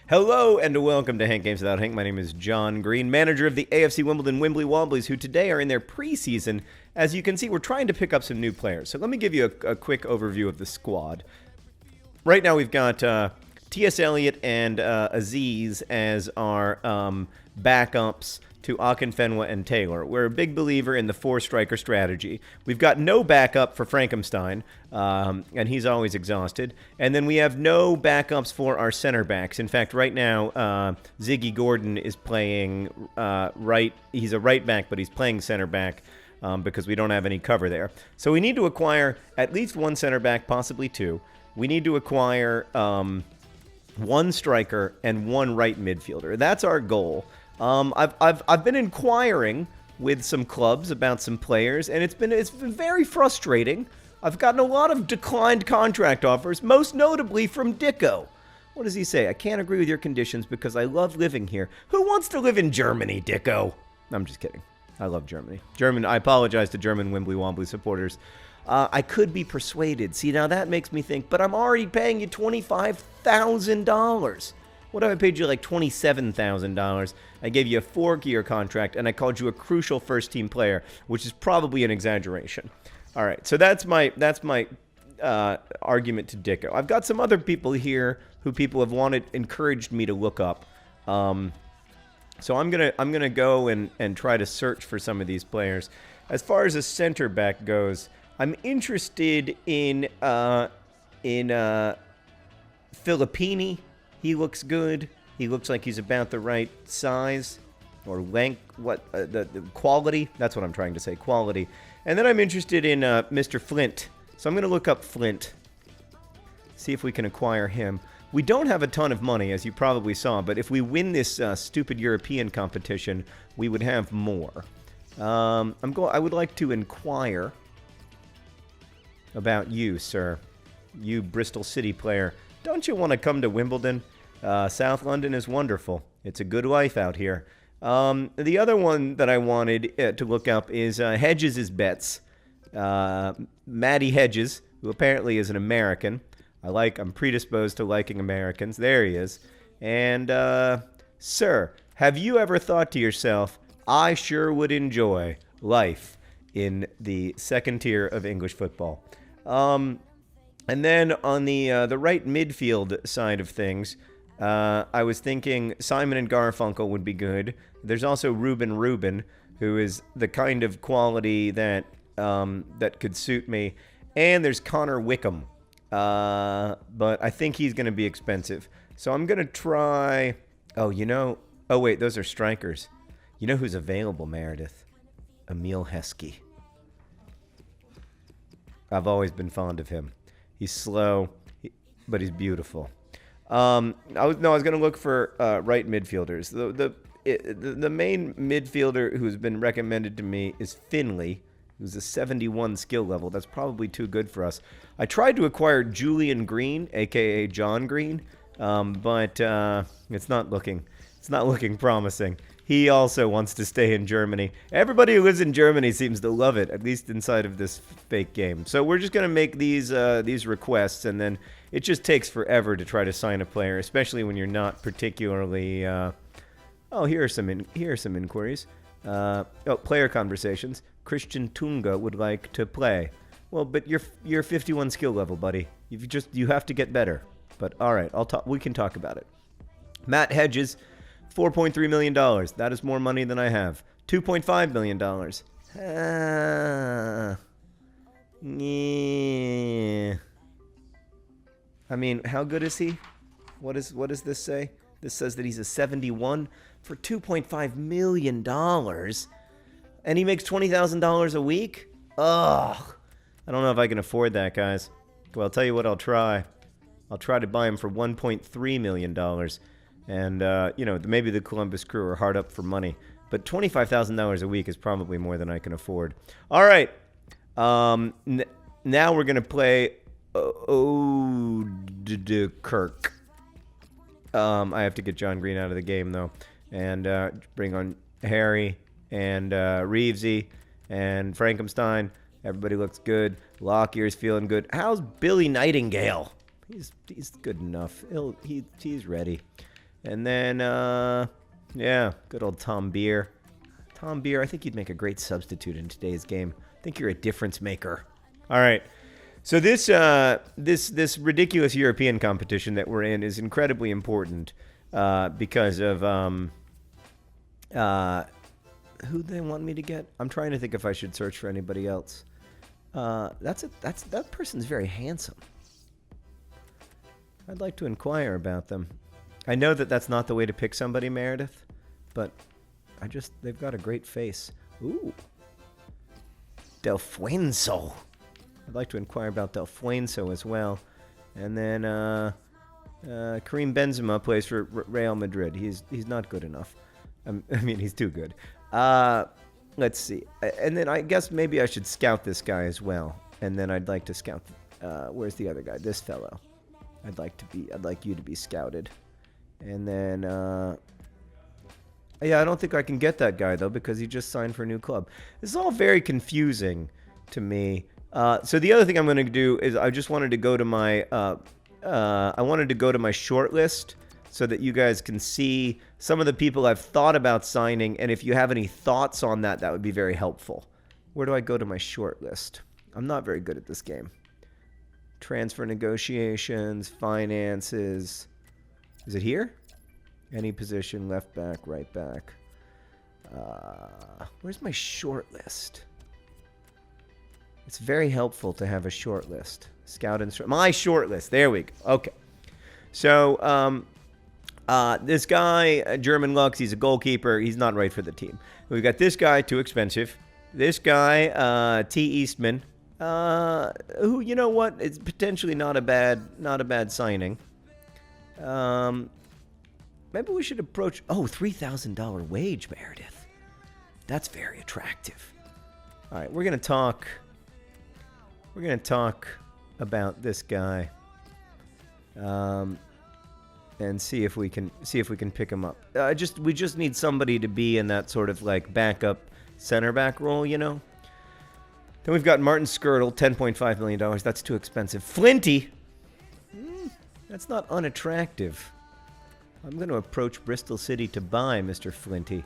Hello and welcome to Hank Games Without Hank. My name is John Green, manager of the AFC Wimbledon Wimbly Womblys, who today are in their preseason. As you can see, we're trying to pick up some new players. So let me give you a quick overview of the squad. Right now we've got T.S. Eliot and Aziz as our backups to Akinfenwa and Taylor. We're a big believer in the four-striker strategy. We've got no backup for Frankenstein, and he's always exhausted. And then we have no backups for our center backs. In fact, right now, Ziggy Gordon is playing right. He's a right back, but he's playing center back because we don't have any cover there. So we need to acquire at least one center back, possibly two. We need to acquire one striker and one right midfielder. That's our goal. I've been inquiring with some clubs about some players, and it's been very frustrating. I've gotten a lot of declined contract offers, most notably from Dicko. What does he say? I can't agree with your conditions because I love living here. Who wants to live in Germany, Dicko? I'm just kidding. I love Germany. I apologize to German Wimbly Wombly supporters. I could be persuaded. See, now that makes me think, but I'm already paying you $25,000. What if I paid you like $27,000? I gave you a 4-year contract, and I called you a crucial first-team player, which is probably an exaggeration. All right, so that's my argument to Dicko. I've got some other people here who people have encouraged me to look up. So I'm gonna go and try to search for some of these players. As far as a center back goes, I'm interested in Filippini. He looks good. He looks like he's about the right size or length. The quality? That's what I'm trying to say. Quality. And then I'm interested in Mr. Flint. So I'm going to look up Flint. See if we can acquire him. We don't have a ton of money, as you probably saw, but if we win this stupid European competition, we would have more. I would like to inquire about you, sir. You Bristol City player. Don't you want to come to Wimbledon? South London is wonderful. It's a good life out here. The other one that I wanted to look up is Hedges' Bets. Matty Hedges, who apparently is an American. I'm predisposed to liking Americans. There he is. And, sir, have you ever thought to yourself, I sure would enjoy life in the second tier of English football? And then on the right midfield side of things, I was thinking Simon and Garfunkel would be good. There's also Reuben, who is the kind of quality that could suit me. And there's Connor Wickham, but I think he's going to be expensive. So I'm going to try... Oh wait, those are strikers. You know who's available, Meredith? Emil Heskey. I've always been fond of him. He's slow, but he's beautiful. I was going to look for right midfielders. The main midfielder who's been recommended to me is Finley, who's a 71 skill level. That's probably too good for us. I tried to acquire Julian Green, aka John Green, but it's not looking promising. He also wants to stay in Germany. Everybody who lives in Germany seems to love it, at least inside of this fake game. So we're just going to make these requests, and then it just takes forever to try to sign a player, especially when you're not particularly... here are some inquiries. Player conversations. Christian Tunga would like to play. Well, but you're 51 skill level, buddy. You have to get better. But all right, we can talk about it. Matt Hedges, $4.3 million. That is more money than I have. $2.5 million. Yeah. I mean, how good is he? What does this say? This says that he's a 71 for $2.5 million. And he makes $20,000 a week? Ugh. I don't know if I can afford that, guys. Well, I'll tell you what I'll try. I'll try to buy him for $1.3 million. And, maybe the Columbus Crew are hard up for money. But $25,000 a week is probably more than I can afford. All right. Now we're going to play Kirk. I have to get John Green out of the game, though. And bring on Harry and Reevesy and Frankenstein. Everybody looks good. Lockyer's feeling good. How's Billy Nightingale? He's good enough. He's ready. And then, yeah, good old Tom Beer. Tom Beer, I think you'd make a great substitute in today's game. I think you're a difference maker. All right. So this this ridiculous European competition that we're in is incredibly important because of who they want me to get. I'm trying to think if I should search for anybody else. That person's very handsome. I'd like to inquire about them. I know that that's not the way to pick somebody, Meredith, but they've got a great face. Ooh. Del Fuenzo. I'd like to inquire about Del Fuenzo as well. And then Karim Benzema plays for Real Madrid. He's not good enough. I mean, he's too good. Let's see. And then I guess maybe I should scout this guy as well. And then I'd like to scout. Where's the other guy? This fellow. I'd like you to be scouted. And then, yeah, I don't think I can get that guy though because he just signed for a new club. This is all very confusing to me. So the other thing I'm going to do is I just wanted to go to my short list so that you guys can see some of the people I've thought about signing, and if you have any thoughts on that, that would be very helpful. Where do I go to my short list? I'm not very good at this game. Transfer negotiations, finances. Is it here? Any position, left back, right back. Where's my short list? It's very helpful to have a short list. Scout and my short list. There we go. Okay. So, this guy, German Lux, he's a goalkeeper. He's not right for the team. We've got this guy, too expensive. This guy, T. Eastman, who, you know what, it's potentially not a bad signing. Maybe we should approach. Oh, $3,000 wage, Meredith. That's very attractive. All right, we're gonna talk. We're gonna talk about this guy. And see if we can pick him up. We just need somebody to be in that sort of like backup center back role, you know. Then we've got Martin Skirtle, $10.5 million. That's too expensive. Flinty, that's not unattractive. I'm going to approach Bristol City to buy Mr. Flinty.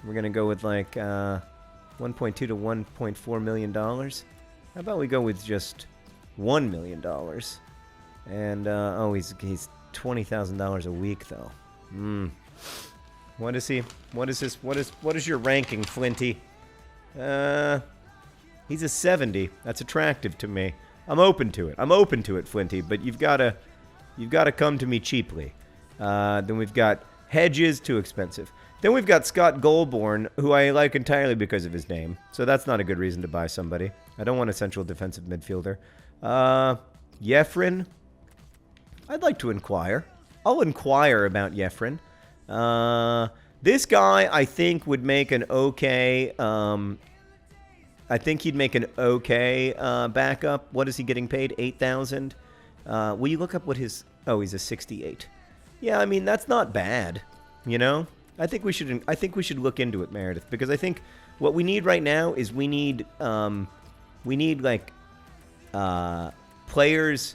We're going to go with like 1.2 to 1.4 million dollars. How about we go with just $1 million? And oh, he's $20,000 a week though. What is he? What is this? What is your ranking, Flinty? He's a 70. That's attractive to me. I'm open to it, Flinty. But you've got to come to me cheaply. Then we've got Hedges, too expensive. Then we've got Scott Goulbourne, who I like entirely because of his name. So that's not a good reason to buy somebody. I don't want a central defensive midfielder. Yefrin. I'd like to inquire. I'll inquire about Yefrin. This guy, I think, would make an okay... I think he'd make an okay backup. What is he getting paid? $8,000. Will you look up what his... Oh, he's a 68. Yeah, I mean, that's not bad, you know? I think we should look into it, Meredith, because I think what we need right now is we need like players.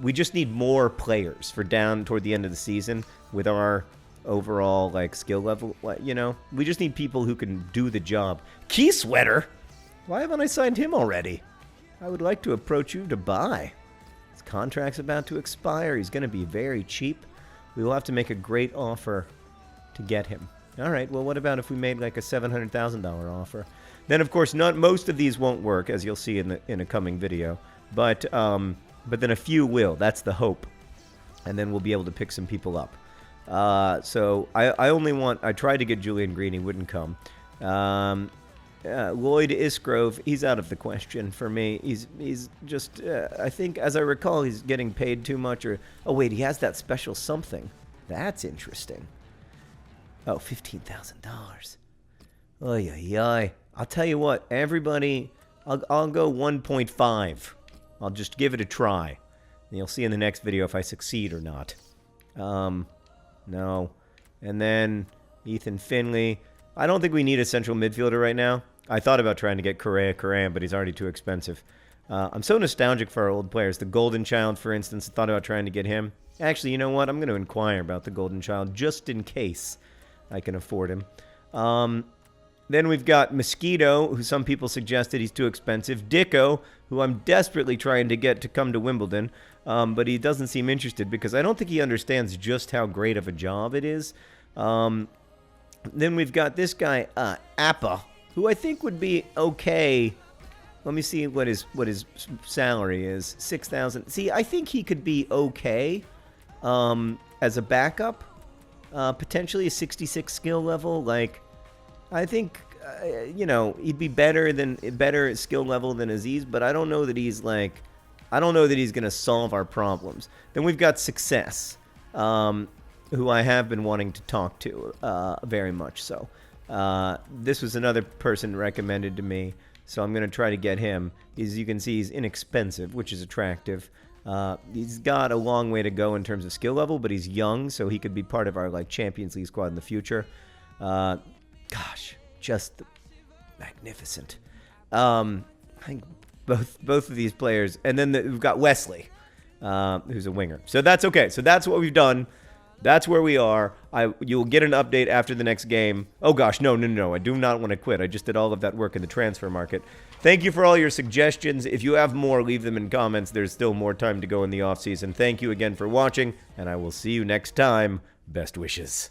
We just need more players for down toward the end of the season with our overall like skill level, you know? We just need people who can do the job. Key Sweater? Why haven't I signed him already? I would like to approach you to buy. His contract's about to expire. He's going to be very cheap. We will have to make a great offer to get him. All right, well, what about if we made like a $700,000 offer? Then, of course, most of these won't work, as you'll see in a coming video. But then a few will. That's the hope. And then we'll be able to pick some people up. So I tried to get Julian Green. He wouldn't come. Lloyd Isgrove, he's out of the question for me. He's just, I think, as I recall, he's getting paid too much. Oh, wait, he has that special something. That's interesting. Oh, $15,000. Oy, oy, oy. I'll tell you what, everybody, I'll go 1.5. I'll just give it a try. And you'll see in the next video if I succeed or not. No. And then Ethan Finley. I don't think we need a central midfielder right now. I thought about trying to get Correa, but he's already too expensive. I'm so nostalgic for our old players. The Golden Child, for instance, I thought about trying to get him. Actually, you know what? I'm going to inquire about the Golden Child just in case I can afford him. Then we've got Mosquito, who some people suggested he's too expensive. Dicko, who I'm desperately trying to get to come to Wimbledon, but he doesn't seem interested because I don't think he understands just how great of a job it is. Then we've got this guy, Appa, who I think would be okay. Let me see what his salary is. 6,000. See, I think he could be okay as a backup. Potentially a 66 skill level. Like, I think, he'd be better at skill level than Aziz, but I don't know that he's going to solve our problems. Then we've got Success, who I have been wanting to talk to, very much so. This was another person recommended to me, so I'm going to try to get him. As you can see, he's inexpensive, which is attractive. He's got a long way to go in terms of skill level, but he's young, so he could be part of our Champions League squad in the future. Gosh, just magnificent. I think both of these players, and then we've got Wesley, who's a winger. So that's okay. So that's what we've done. That's where we are. You'll get an update after the next game. Oh gosh, no. I do not want to quit. I just did all of that work in the transfer market. Thank you for all your suggestions. If you have more, leave them in comments. There's still more time to go in the offseason. Thank you again for watching, and I will see you next time. Best wishes.